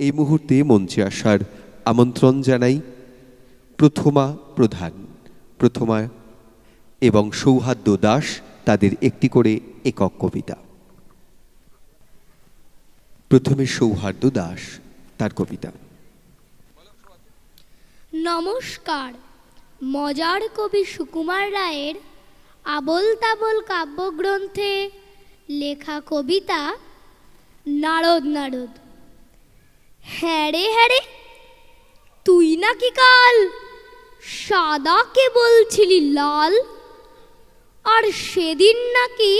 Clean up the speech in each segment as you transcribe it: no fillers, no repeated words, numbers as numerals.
এই মুহূর্তে মঞ্চে আসার আমন্ত্রণ জানাই প্রথমা প্রধান, প্রথমা এবং সৌহার্দ্য দাস, তাদের একটি করে একক কবিতা। প্রথমে সৌহার্দ্য দাস, তার কবিতা। নমস্কার। মজার কবি সুকুমার রায়ের আবোল তাবোল কাব্যগ্রন্থে লেখা কবিতা নারদ নারদ। হ্যাঁ রে, তুই নাকি কাল সাদাকে বলছিলি লাল, আর সেদিন নাকি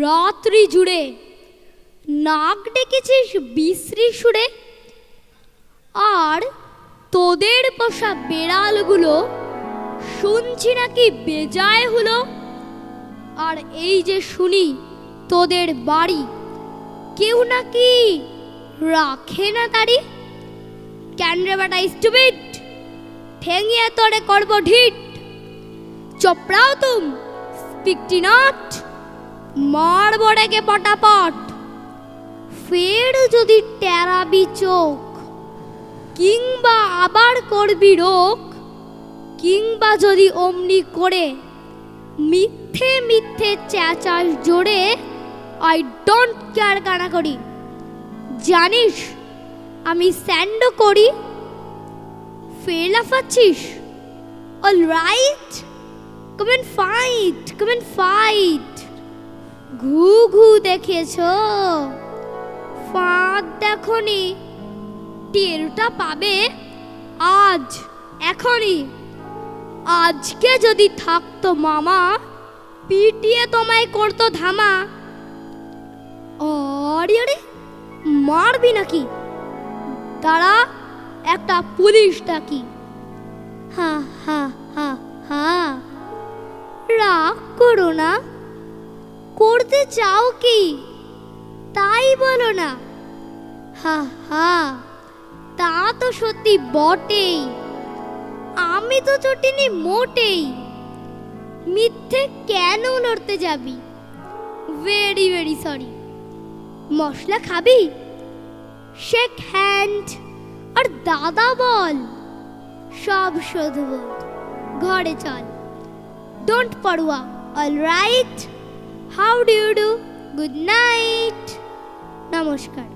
রাত্রি জুড়ে নাক ডেকেছিস বিশ্রী সুরে, আর তোদের পোষা বেড়ালগুলো শুনছি নাকি বেজায় হলো, আর এই যে শুনি তোদের বাড়ি কেউ নাকি রাখে না তারি। কেন রে বেটা স্টুপিড, ঠেঙিয়ে তোরে করব ঢিট। চোপড়াও তুম স্পিকটি নট, মারব রেগে পটাপট। ফের যদি টেরাবি চোখ, কিংবা আবার করবি রোগ, কিংবা যদি অমনি করে মিথ্যে মিথ্যে চেঁচাস জোরে, আই ডোন্ট কেয়ার কানা করি। জানিস আমি স্যান্ডো করি, ফের লাফাচ্ছিস? Alright, come and fight, come and fight. ঘু ঘু দেখেছ, ফাঁদ দেখনি, টেরটা পাবে আজ এখনই। আজকে যদি থাকতো মামা, পিটিয়ে তোমায় করতো ধামা। আরে মারবি নাকি? তারা একটা পুলিশ ডাকি। হা হা হা হা, রাগ করো না, করতে চাও কি তাই বলো না। হা হা, তা তো সত্যি বটেই, আমি তো চটিনি মোটেই। মিথ্যে কেন লড়তে যাবি? Very very sorry. মশলা খাবি? শেক হ্যান্ড আর দাদা বল, সব শোধব, ঘরে চল। ডোন্ট পড়ুয়া, alright? How do you do? Good night. নমস্কার।